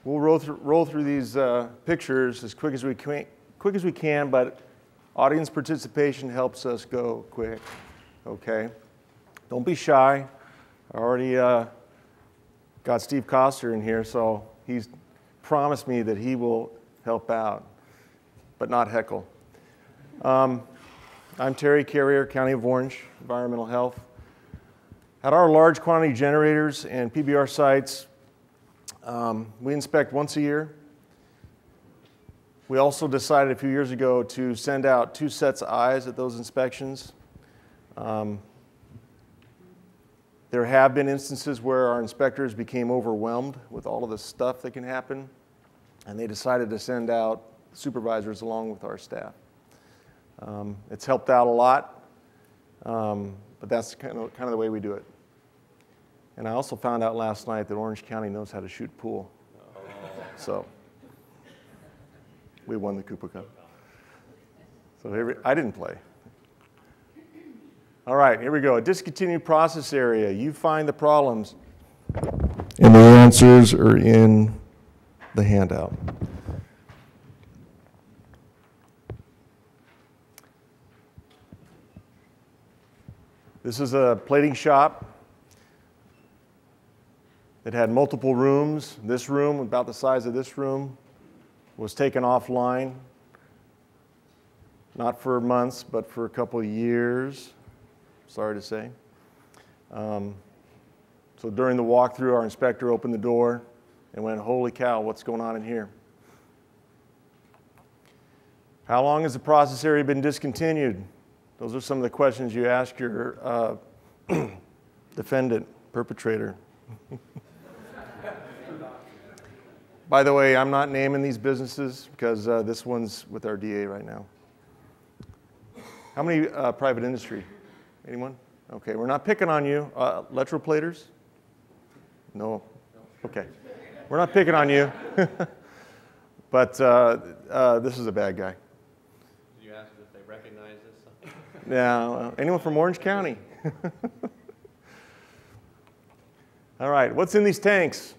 We'll roll through these pictures as quick as we can, but audience participation helps us go quick, okay? Don't be shy. I already got Steve Coster in here, so he's promised me that he will help out, but not heckle. I'm Terry Carrier, County of Orange, Environmental Health. At our large quantity generators and PBR sites, we inspect once a year. We also decided a few years ago to send out 2 sets of eyes at those inspections. There have been instances where our inspectors became overwhelmed with all of the stuff that can happen, and they decided to send out supervisors along with our staff. It's helped out a lot, but that's kind of the way we do it. And I also found out last night that Orange County knows how to shoot pool. Oh. So we won the Cooper Cup. So I didn't play. All right, here we go. A discontinued process area. You find the problems, and the answers are in the handout. This is a plating shop. It had multiple rooms. This room, about the size of this room, was taken offline, not for months, but for a couple of years, sorry to say. So during the walkthrough, our inspector opened the door and went, holy cow, what's going on in here? How long has the process area been discontinued? Those are some of the questions you ask your defendant, perpetrator. By the way, I'm not naming these businesses because this one's with our DA right now. How many private industry? Anyone? Okay, we're not picking on you. Electroplaters? No? Okay. We're not picking on you. But this is a bad guy. Did you ask if they recognize this? Yeah, anyone from Orange County? All right, what's in these tanks?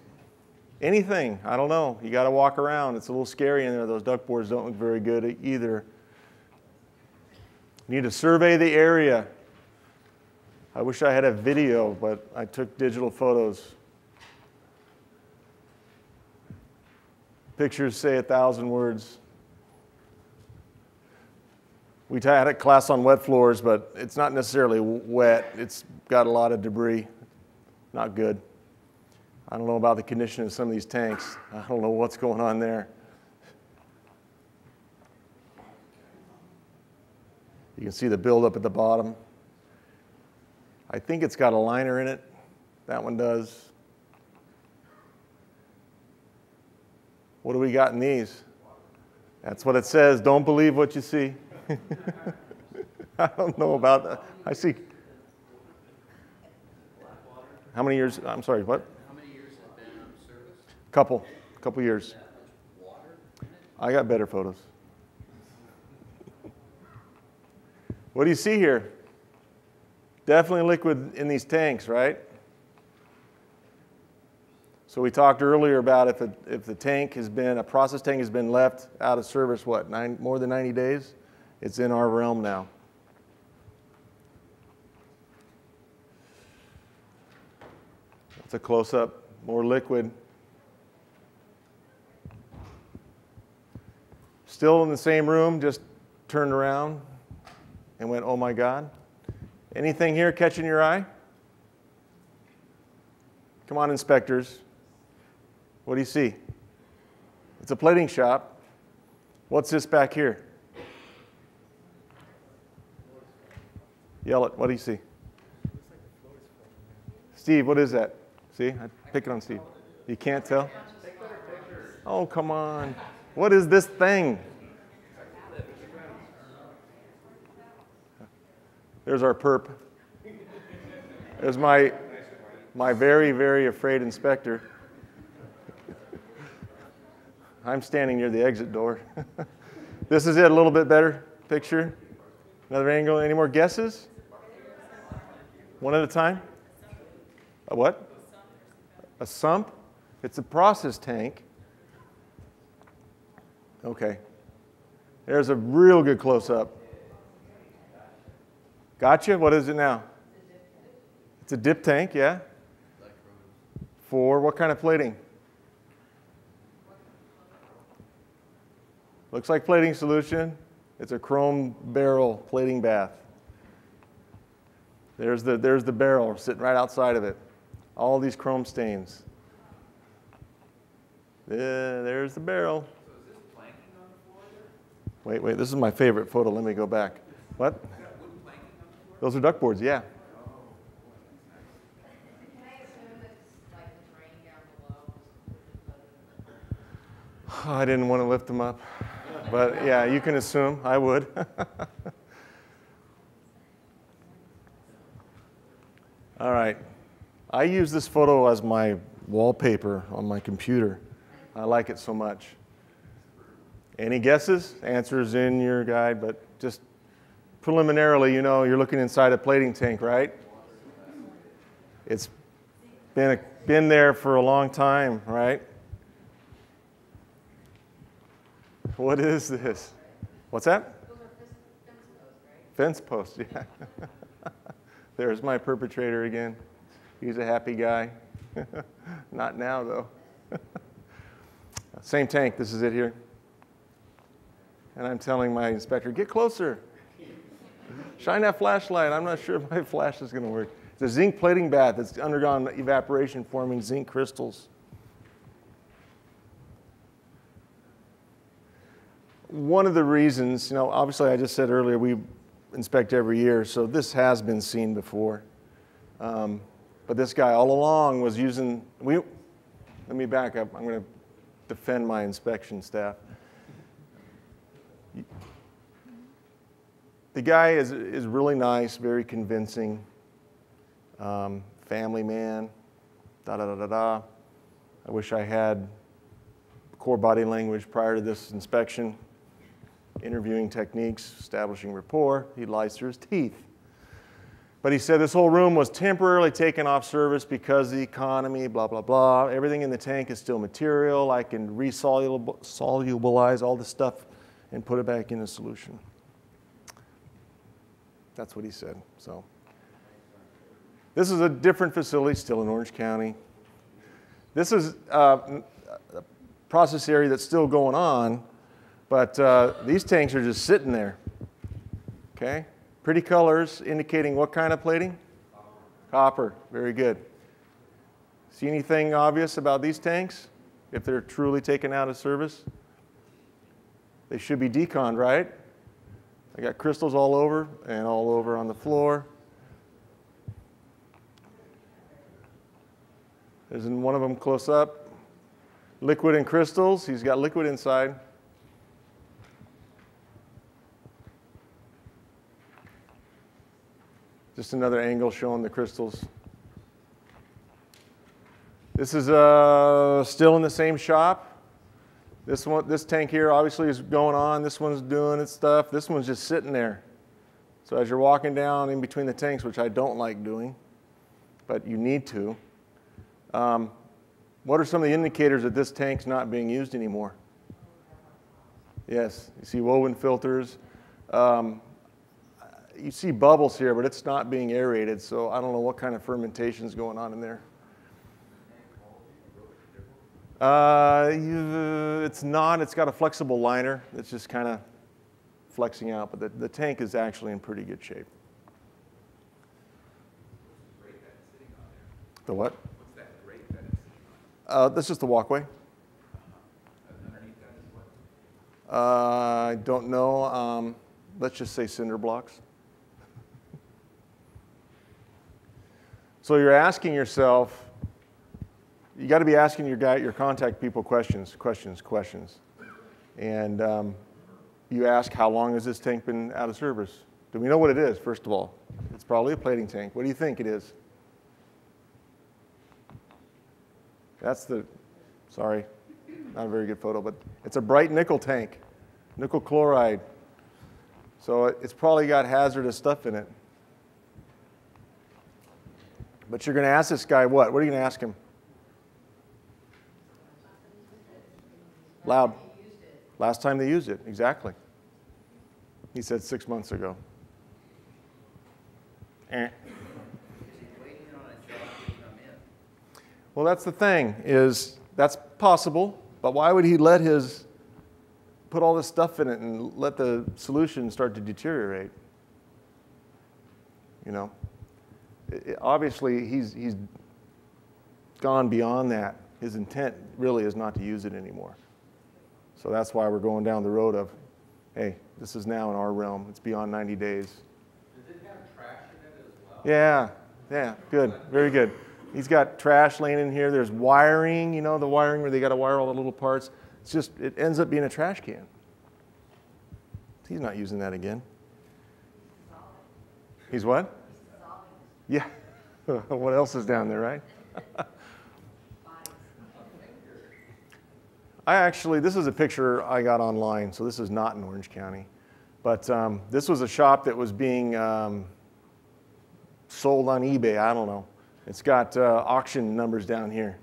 Anything, I don't know. You got to walk around. It's a little scary in there. Those duck boards don't look very good either. You need to survey the area. I wish I had a video, but I took digital photos. Pictures say 1,000 words. We had a class on wet floors, but it's not necessarily wet. It's got a lot of debris. Not good. I don't know about the condition of some of these tanks. I don't know what's going on there. You can see the buildup at the bottom. I think it's got a liner in it. That one does. What do we got in these? That's what it says. Don't believe what you see. I don't know about that. I see. How many years? I'm sorry, what? Couple years. I got better photos. What do you see here? Definitely liquid in these tanks, right? So we talked earlier about if the tank has been, a process tank has been left out of service, what, more than 90 days? It's in our realm now. That's a close-up, more liquid. Still in the same room, just turned around and went, oh my God. Anything here catching your eye? Come on, inspectors. What do you see? It's a plating shop. What's this back here? Yell it. What do you see? Steve, what is that? See, I pick it on Steve. You can't tell? Oh, come on. What is this thing? There's our perp. There's my very, very afraid inspector. I'm standing near the exit door. This is it, a little bit better picture. Another angle. Any more guesses? One at a time? A what? A sump? It's a process tank Okay. There's a real good close-up. Gotcha? What is it now? It's a dip tank, yeah? For what kind of plating? Looks like plating solution. It's a chrome barrel plating bath. There's the barrel sitting right outside of it. All these chrome stains. There's the barrel. So is this planking on the floor there? Wait, this is my favorite photo. Let me go back. What? Is that wood planking on the floor? Those are duck boards, yeah. Oh, boy, that's nice. Can I assume it's like the drain down below? I didn't want to lift them up. But yeah, you can assume. I would. All right. I use this photo as my wallpaper on my computer. I like it so much. Any guesses? Answers in your guide, but just preliminarily, you know, you're looking inside a plating tank, right? It's been there for a long time, right? What is this? What's that? Those are fence posts, right? Fence posts, yeah. There's my perpetrator again. He's a happy guy. Not now, though. Same tank, this is it here. And I'm telling my inspector, get closer. Shine that flashlight. I'm not sure if my flash is going to work. It's a zinc plating bath that's undergone evaporation, forming zinc crystals. One of the reasons, you know, obviously I just said earlier we inspect every year, so this has been seen before. But this guy all along was using, let me back up. I'm going to defend my inspection staff. The guy is really nice, very convincing, family man, da-da-da-da-da. I wish I had core body language prior to this inspection. Interviewing techniques, establishing rapport. He lies through his teeth. But he said this whole room was temporarily taken off service because of the economy, blah, blah, blah. Everything in the tank is still material. I can resolubilize all the stuff and put it back in the solution. That's what he said. So this is a different facility, still in Orange County. This is a process area that's still going on, but these tanks are just sitting there. Okay? Pretty colors indicating what kind of plating? Copper. Very good. See anything obvious about these tanks if they're truly taken out of service? They should be deconned, right? I got crystals all over and all over on the floor. There's one of them close up. Liquid and crystals. He's got liquid inside. Just another angle showing the crystals. This is still in the same shop. This tank here obviously is going on. This one's doing its stuff. This one's just sitting there. So as you're walking down in between the tanks, which I don't like doing, but you need to, what are some of the indicators that this tank's not being used anymore? Yes, you see woven filters. You see bubbles here, but it's not being aerated, so I don't know what kind of fermentation is going on in there. It's not. It's got a flexible liner that's just kind of flexing out, but the tank is actually in pretty good shape. The what? What's that grate that it's sitting on? That's just the walkway. Underneath that is what? I don't know. Let's just say cinder blocks. So you're asking yourself, you got to be asking your contact people questions. And you ask, how long has this tank been out of service? Do we know what it is, first of all? It's probably a plating tank. What do you think it is? That's sorry, not a very good photo, but it's a bright nickel tank, nickel chloride. So it's probably got hazardous stuff in it. But you're going to ask this guy what? What are you going to ask him? Loud. Last time they used it, exactly. He said 6 months ago. Eh. Well, that's the thing, is that's possible, but why would he put all this stuff in it and let the solution start to deteriorate? You know, obviously he's gone beyond that. His intent really is not to use it anymore. So that's why we're going down the road of, hey, this is now in our realm. It's beyond 90 days. Does it have trash in it as well? Yeah, good, very good. He's got trash laying in here. There's wiring, you know, the wiring where they got to wire all the little parts. It's just, it ends up being a trash can. He's not using that again. He's what? Yeah. What else is down there, right? This is a picture I got online, so this is not in Orange County. But this was a shop that was being sold on eBay. I don't know. It's got auction numbers down here.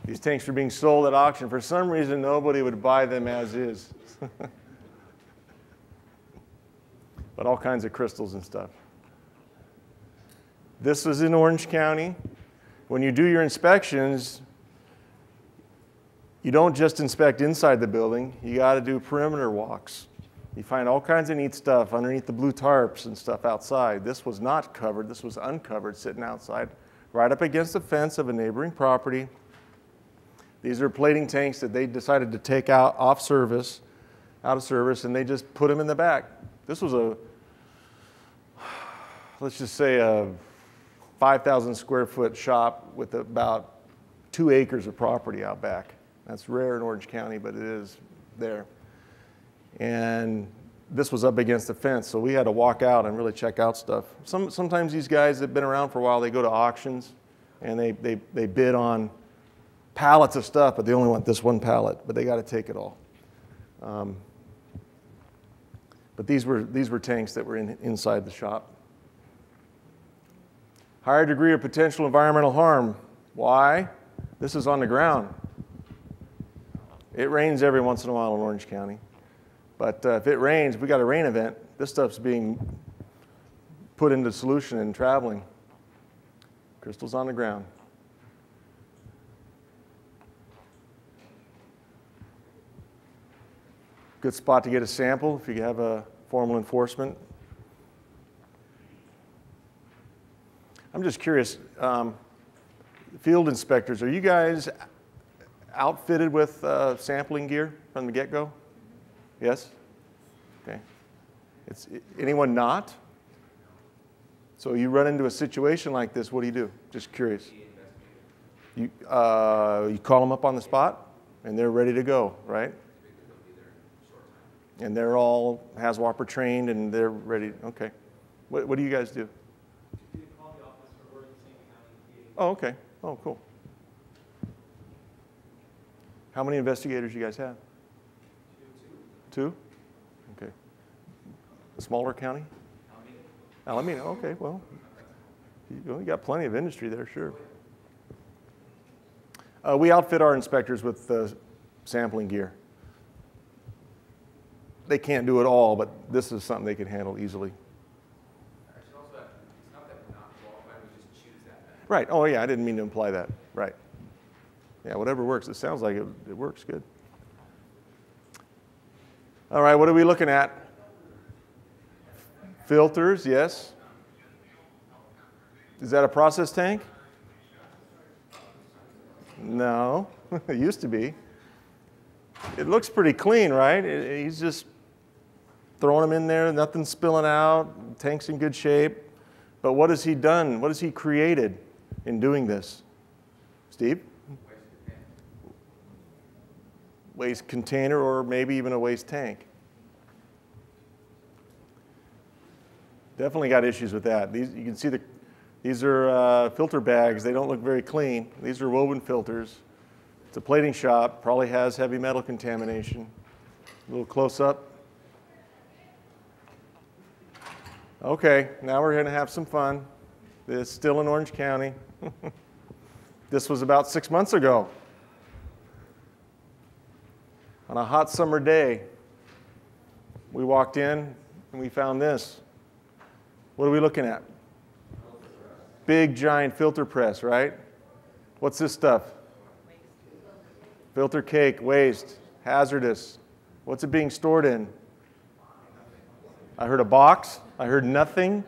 These tanks were being sold at auction. For some reason, nobody would buy them as is. But all kinds of crystals and stuff. This was in Orange County. When you do your inspections, you don't just inspect inside the building. You got to do perimeter walks. You find all kinds of neat stuff underneath the blue tarps and stuff outside. This was not covered. This was uncovered, sitting outside, right up against the fence of a neighboring property. These are plating tanks that they decided to take out out of service, and they just put them in the back. This was let's just say a 5,000 square foot shop with about 2 acres of property out back. That's rare in Orange County, but it is there. And this was up against the fence, so we had to walk out and really check out stuff. Sometimes these guys that have been around for a while, they go to auctions and they bid on pallets of stuff, but they only want this one pallet, but they got to take it all. But these were tanks that were inside the shop. Higher degree of potential environmental harm. Why? This is on the ground. It rains every once in a while in Orange County. But if it rains, if we got a rain event, this stuff's being put into solution and traveling. Crystals on the ground. Good spot to get a sample if you have a formal enforcement. I'm just curious, field inspectors, are you guys outfitted with sampling gear from the get-go? Yes? Okay. Anyone not? So you run into a situation like this, what do? Just curious. You call them up on the spot, and they're ready to go, right? And they're all HAZWOPER trained, and they're ready. Okay. What do you guys do? We call the office for work in St. County. Oh, okay. Oh, cool. How many investigators you guys have? Two? Okay. A smaller county? Alameda. Okay, well, you got plenty of industry there, sure. We outfit our inspectors with sampling gear. They can't do it all, but this is something they can handle easily. I should also add, it's not that we're not qualified, we just choose that. Right. Oh, yeah, I didn't mean to imply that. Right. Yeah, whatever works. It sounds like it works good. All right, what are we looking at? Filters, yes. Is that a process tank? No, it used to be. It looks pretty clean, right? He's just throwing them in there, nothing's spilling out, tank's in good shape. But what has he done? What has he created in doing this? Steve? Waste container or maybe even a waste tank. Definitely got issues with that. You can see these are filter bags. They don't look very clean. These are woven filters. It's a plating shop, probably has heavy metal contamination. A little close up. Okay, now we're going to have some fun. This is still in Orange County. This was about 6 months ago. On a hot summer day, we walked in and we found this. What are we looking at? Big giant filter press, right? What's this stuff? Filter cake, waste, hazardous. What's it being stored in? I heard a box. I heard nothing.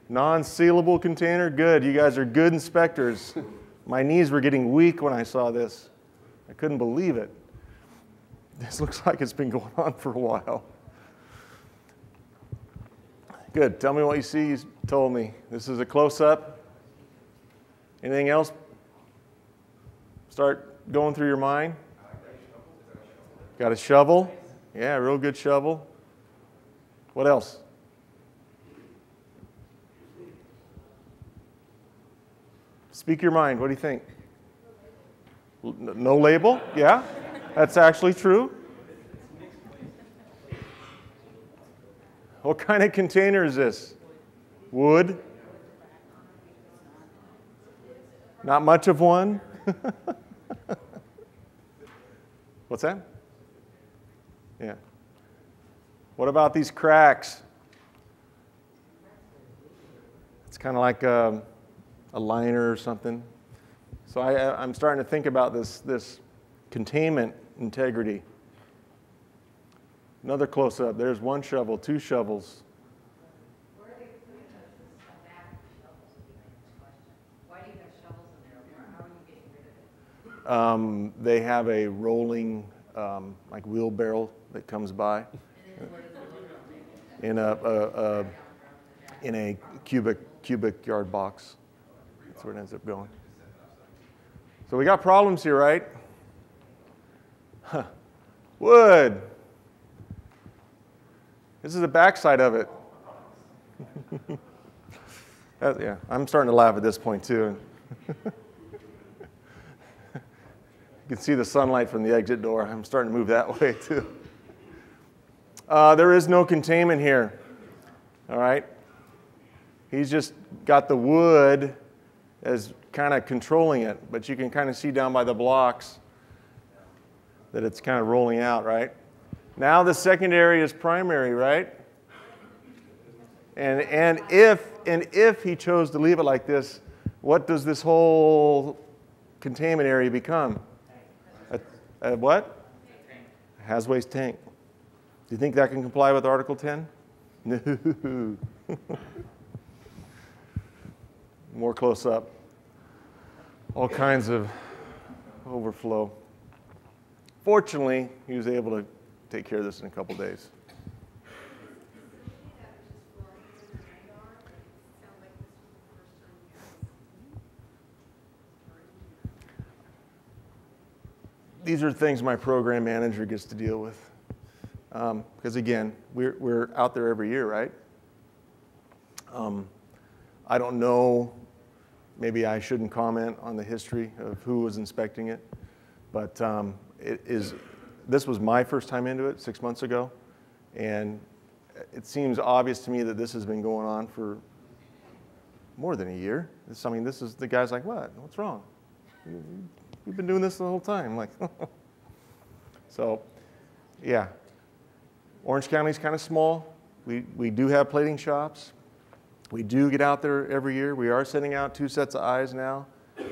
Non-sealable container, good. You guys are good inspectors. My knees were getting weak when I saw this. I couldn't believe it. This looks like it's been going on for a while. Good. Tell me what you see. You told me. This is a close-up. Anything else start going through your mind? Got a shovel? Yeah, real good shovel. What else? Speak your mind. What do you think? No label? Yeah, that's actually true. What kind of container is this? Wood? Not much of one? What's that? Yeah. What about these cracks? It's kind of like a liner or something. So I'm starting to think about this containment integrity. Another close-up. There's one shovel, two shovels. Where are they putting the back shovels? Would be my next question. Why do you have shovels in there? How are you getting rid of it? They have a rolling like wheelbarrow that comes by in a cubic yard box. That's where it ends up going. So we got problems here, right? Huh. Wood. This is the backside of it. Yeah, I'm starting to laugh at this point too. You can see the sunlight from the exit door. I'm starting to move that way too. There is no containment here. All right? He's just got the wood as kind of controlling it, but you can kind of see down by the blocks that it's kind of rolling out, right? Now the secondary is primary, right? And if he chose to leave it like this, what does this whole containment area become? A what? Hazardous tank. Do you think that can comply with Article 10? No. More close up. All kinds of overflow. Fortunately, he was able to take care of this in a couple days. These are things my program manager gets to deal with. Because again, we're out there every year, right? I don't know, maybe I shouldn't comment on the history of who was inspecting it, but this was my first time into it 6 months ago, and it seems obvious to me that this has been going on for more than a year. I mean, this is, the guy's like, what? What's wrong? We've been doing this the whole time. Like, so, yeah. Orange County's kind of small. We do have plating shops. We do get out there every year. We are sending out 2 sets of eyes now. Is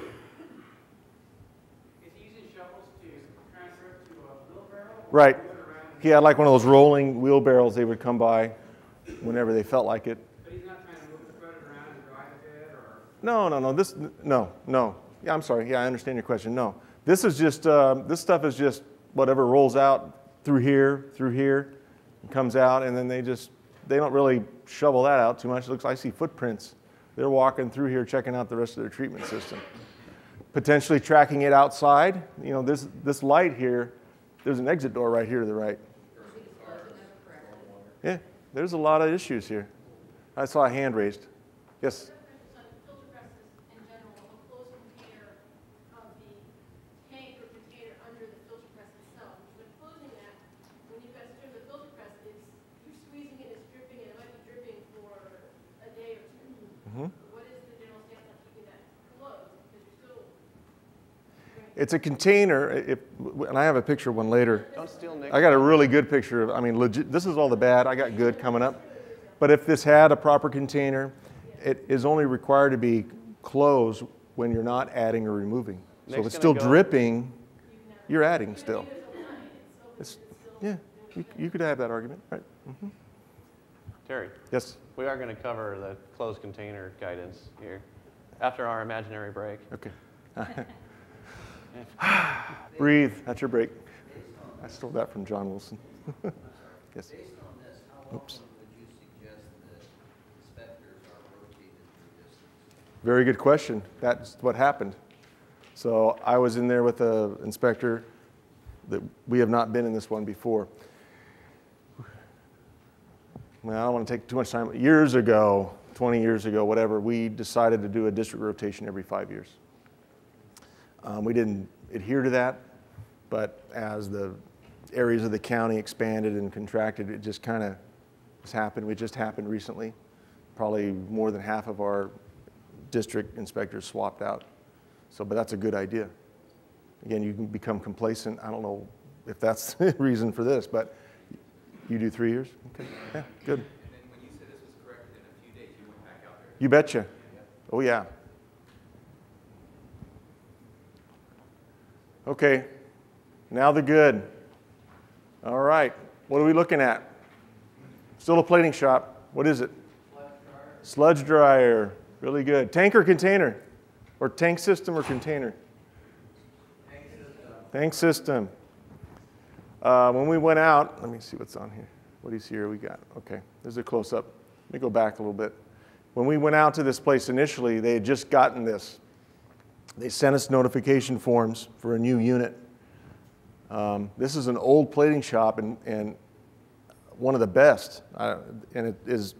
he using shovels to transfer it to a wheelbarrow? Right. He had like one of those rolling wheelbarrows they would come by whenever they felt like it. But he's not trying to move the credit around and drive it, or? No. Yeah, I'm sorry. Yeah, I understand your question. No. This is just, this stuff is just whatever rolls out through here, and comes out, and then they don't really shovel that out too much. It looks like I see footprints. They're walking through here, checking out the rest of their treatment system. Potentially tracking it outside. You know, this light here, there's an exit door right here to the right. Yeah, there's a lot of issues here. I saw a hand raised. Yes? Filter presses in general, a closed container of the tank or container under the filter press itself. But closing that, when you guys turn the filter press, you're squeezing it, it's dripping, and it might be dripping for a day or two. Mm-hmm. What is the general stance on keeping that closed? Because you're still going to It's a container, and I have a picture of one later. Don't steal Nick. I got a really good picture of, I mean, legit, this is all the bad, I got good coming up. But if this had a proper container, it is only required to be closed when you're not adding or removing. So if it's still dripping, you're adding still. Yeah, you could have that argument, right? Mm-hmm. Terry, Yes, we are going to cover the closed container guidance here after our imaginary break. okay. Breathe, that's your break. I stole that from John Wilson. Yes. Based on this, how Oops. often would you suggest that inspectors are rotated through distance? Very good question. That's what happened. So I was in there with an inspector that we have not been in this one before. Well, I don't want to take too much time. Years ago, 20 years ago, whatever, we decided to do a district rotation every 5 years. We didn't adhere to that, but as the areas of the county expanded and contracted, it just kind of happened. It just happened recently. Probably more than half of our district inspectors swapped out. So, but that's a good idea. Again, you can become complacent. I don't know if that's the reason for this, but you do 3 years? Okay, yeah, good. And then when you said this was corrected in a few days, you went back out there? You betcha. Oh, yeah. Okay, now the good. All right, what are we looking at? Still a plating shop. What is it? Sludge dryer. Really good. Tank or container? Or tank system or container? Tank system. When we went out, let me see what's on here. What do you see here? We got, okay, there's a close-up. Let me go back a little bit. When we went out to this place initially, they had just gotten this. They sent us notification forms for a new unit. This is an old plating shop and one of the best. And it is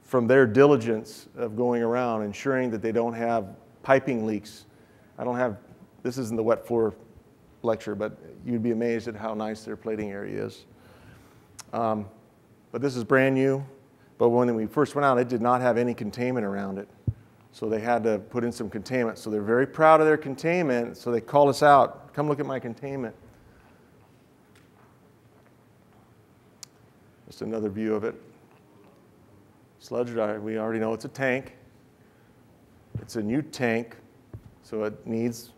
from their diligence of going around, ensuring that they don't have piping leaks. This isn't the wet floor lecture, but you'd be amazed at how nice their plating area is. But this is brand new. But when we first went out, it did not have any containment around it. So they had to put in some containment. So they're very proud of their containment. So they called us out, come look at my containment. Just another view of it. Sludge dryer, we already know it's a tank. It's a new tank, so it needs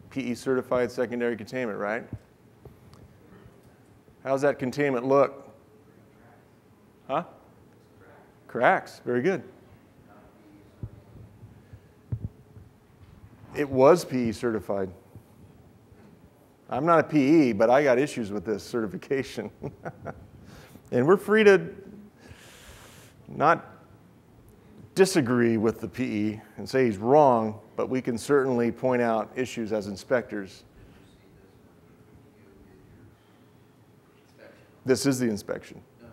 PE certified secondary containment, right? How's that containment look? Huh? Cracks, very good. It was PE certified. I'm not a PE, but I got issues with this certification. And we're free to not disagree with the PE and say he's wrong, but we can certainly point out issues as inspectors. This is the inspection. No.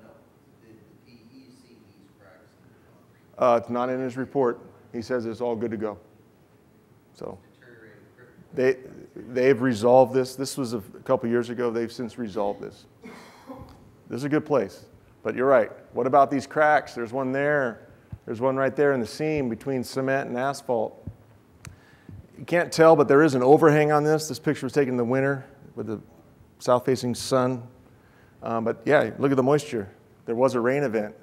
Did the PE see these cracks in the concrete? It's not in his report. He says it's all good to go. So Deteriorated quickly? they've resolved this. This was a couple years ago. They've since resolved this. This is a good place. But you're right. What about these cracks? There's one there. There's one right there in the seam between cement and asphalt. You can't tell, but there is an overhang on this. This picture was taken in the winter with the south-facing sun. But yeah, look at the moisture. There was a rain event.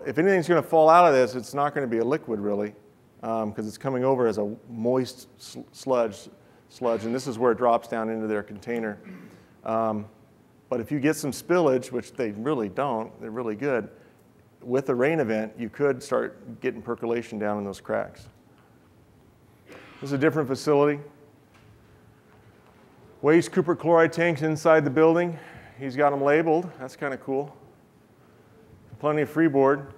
If anything's going to fall out of this, it's not going to be a liquid really, because it's coming over as a moist sludge, and this is where it drops down into their container. But if you get some spillage, which they really don't, they're really good, with a rain event, you could start getting percolation down in those cracks. This is a different facility. Waste Cooper chloride tanks inside the building. He's got them labeled. That's kind of cool. Plenty of freeboard.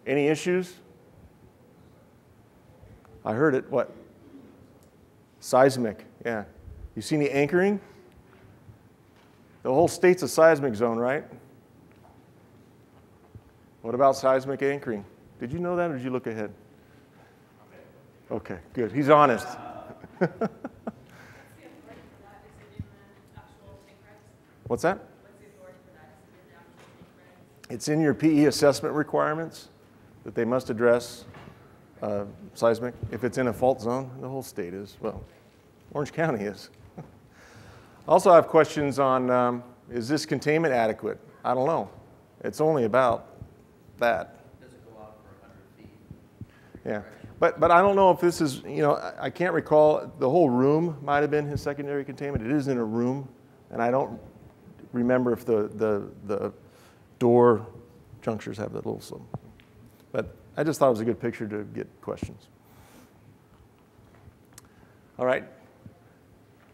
Any issues? I heard it. What? Seismic. Yeah. You see any anchoring? The whole state's a seismic zone, right? What about seismic anchoring? Did you know that, or did you look ahead? Okay, good. He's honest. What's that? It's in your PE assessment requirements that they must address seismic. If it's in a fault zone, the whole state is. Well, Orange County is. Also, I have questions on, is this containment adequate? I don't know. It's only about that. Does it go out for 100 feet? Yeah. But I don't know if this is, you know, I can't recall. The whole room might have been his secondary containment. It is in a room, and I don't remember if the door junctures have that little some. But I just thought it was a good picture to get questions. All right.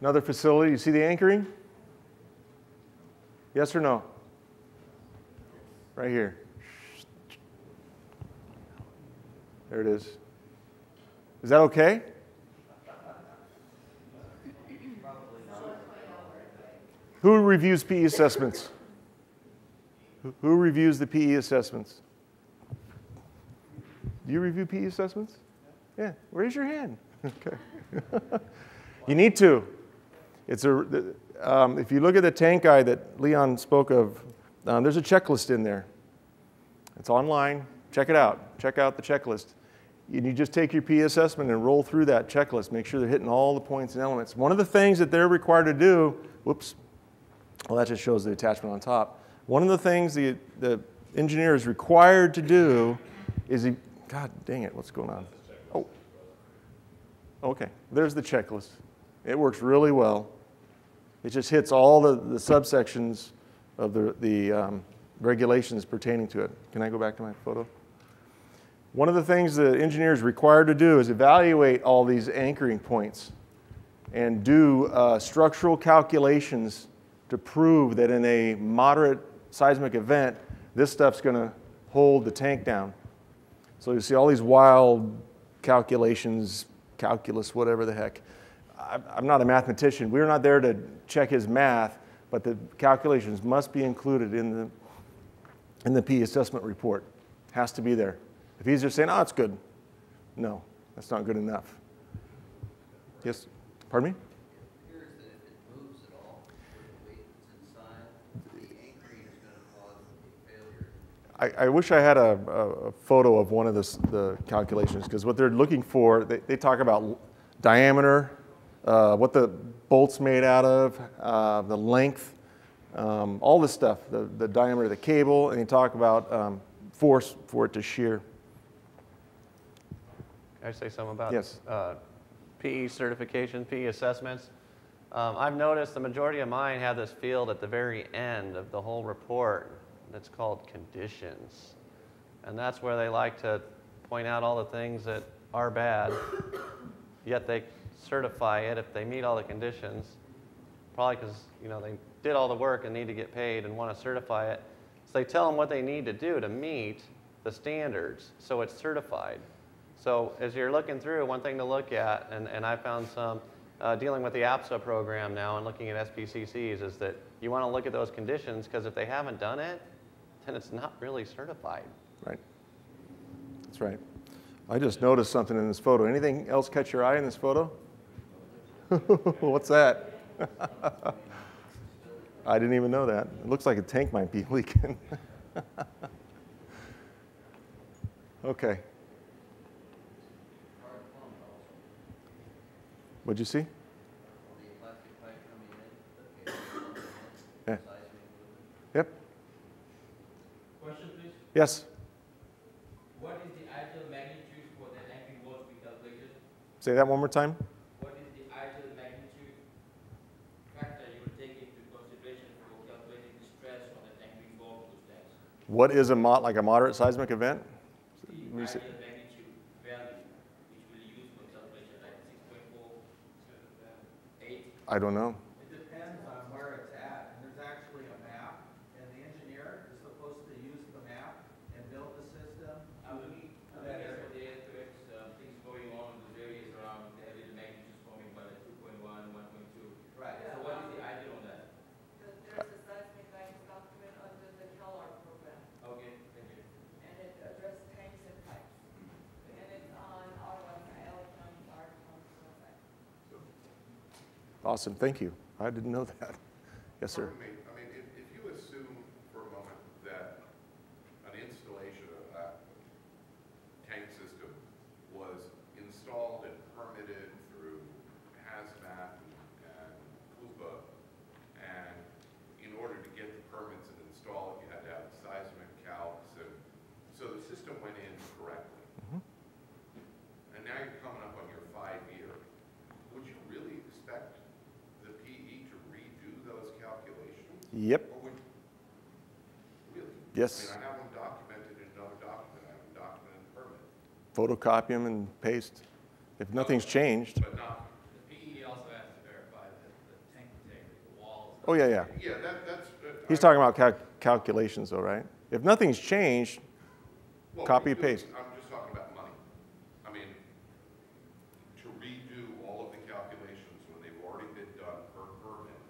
Another facility. You see the anchoring? Yes or no? Right here. There it is. Is that okay? Who reviews PE assessments? Who reviews the PE assessments? Do you review PE assessments? Yeah, raise your hand. Okay. You need to. It's if you look at the tank guide that Leon spoke of, there's a checklist in there. It's online. Check it out. Check out the checklist. And you just take your PE assessment and roll through that checklist. Make sure they're hitting all the points and elements. One of the things that they're required to do, whoops, well, that just shows the attachment on top. One of the things the engineer is required to do is, God dang it, what's going on? Oh, okay, there's the checklist. It works really well. It just hits all the subsections of the regulations pertaining to it. Can I go back to my photo? One of the things the engineer is required to do is evaluate all these anchoring points and do structural calculations to prove that in a moderate seismic event, this stuff's going to hold the tank down. So you see all these wild calculations, calculus, whatever the heck. I'm not a mathematician. We're not there to check his math, but the calculations must be included in the PE assessment report. Has to be there. If he's just saying, oh, it's good. No, that's not good enough. Yes? Pardon me? It appears that if it moves at all, with the weight that's inside, the anchoring is going to cause a failure. I wish I had a photo of one of the calculations, because what they're looking for, they talk about diameter, what the bolt's made out of, the length, all this stuff, the diameter of the cable, and they talk about force for it to shear. Can I say something about Yes. PE certification, PE assessments? I've noticed the majority of mine have this field at the very end of the whole report that's called conditions. And that's where they like to point out all the things that are bad, yet they certify it if they meet all the conditions, probably because they did all the work and need to get paid and want to certify it. So they tell them what they need to do to meet the standards so it's certified. So as you're looking through, one thing to look at, and I found some dealing with the APSA program now and looking at SPCCs, is that you want to look at those conditions, because if they haven't done it, then it's not really certified. Right. That's right. I just noticed something in this photo. Anything else catch your eye in this photo? What's that? I didn't even know that. It looks like a tank might be leaking. Okay. What'd you see? The plastic pipe coming in, Yeah. seismic movement. Yep. Question, please. Yes. What is the ideal magnitude for the anchoring load to be calculated? Say that one more time. What is the ideal magnitude factor you will take into consideration for calculating the stress on the anchoring load of those tanks? What is like a moderate seismic event? The We say- ideal magnitude value which will use for calculation, like 6.4, 8. I don't know. It depends on where it's at, and there's actually a map, and the engineer is supposed to use the map and build the system. I'm looking at for the earthquakes, things going on in those areas around the heavy magnitudes forming by like 2.1, 1.2. Right. So what is the ideal on that? There's a seismic guidance document under the Chloride program, Okay, thank you. and it addresses tanks and pipes. And it's on Ottawa's electronic articles website. Awesome. Thank you. I didn't know that. Yes, sir. Pardon me, I mean, if you assume for a moment that an installation of that tank system Yep. Or would, really? Yes. I mean, I have them documented in another document, I have them documented in permit, Photocopy them and paste. If nothing's changed. but not, The PE also has to verify that the tank integrity, the walls. Oh, yeah, yeah. yeah, that's. He's talking about calculations though, right? If nothing's changed, Well, copy, redo- paste. I'm just talking about money. I mean, to redo all of the calculations when they've already been done per permit,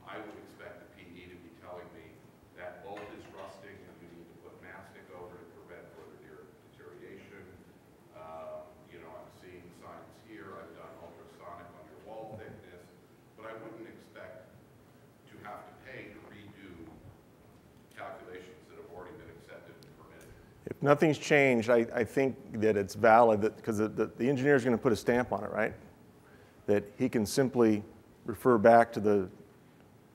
I would expect the PE to be telling me that bolt is rusting and you need to put mastic over to prevent further deterioration. You know, I'm seeing signs here, I've done ultrasonic on your wall thickness, but I wouldn't expect to have to pay to redo calculations that have already been accepted and permitted. If nothing's changed, I think that it's valid because the engineer is going to put a stamp on it, right? That he can simply refer back to the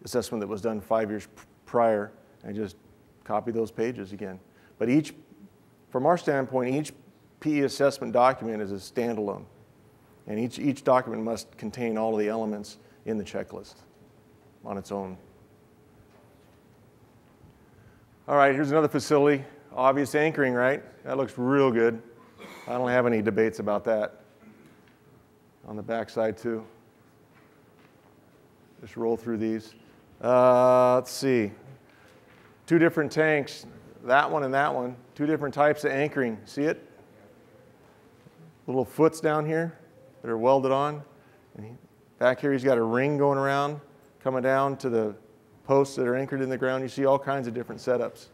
assessment that was done 5 years prior and just copy those pages again. But from our standpoint, each PE assessment document is a standalone. And each document must contain all of the elements in the checklist on its own. All right, here's another facility. Obvious anchoring, right? That looks real good. I don't have any debates about that. On the back side too. Just roll through these. Let's see. 2 different tanks, that one and that one. 2 different types of anchoring. See it? Little foots down here that are welded on. And back here he's got a ring going around, coming down to the posts that are anchored in the ground. You see all kinds of different setups.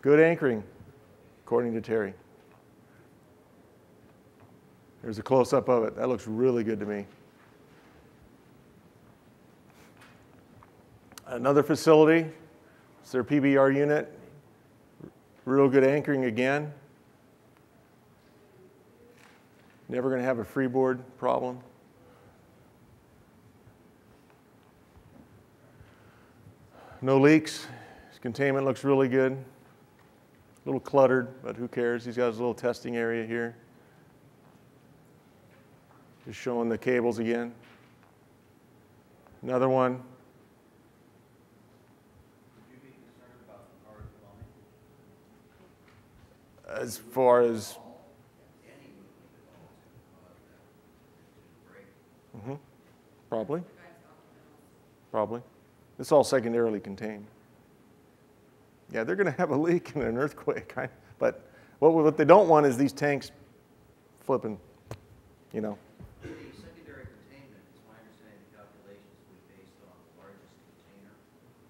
Good anchoring, according to Terry. There's a close-up of it. That looks really good to me. Another facility, it's their PBR unit. Real good anchoring again. Never going to have a freeboard problem. No leaks. His containment looks really good. A little cluttered, but who cares? He's got his little testing area here. Just showing the cables again. Another one. Would you be concerned about the hard plumbing? As far as, Any movement at all is going to cause that to break. probably. Probably. It's all secondarily contained. Yeah, they're going to have a leak and an earthquake. But what they don't want is these tanks flipping, you know. The secondary containment, it's my understanding the calculations will be based on the largest container,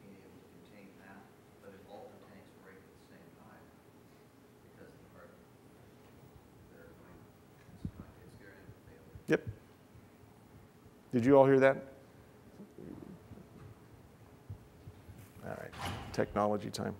being able to contain that. But if all the tanks break at the same time, because of the hard, they're going, it's going to fail. Yep. Did you all hear that? All right, technology time.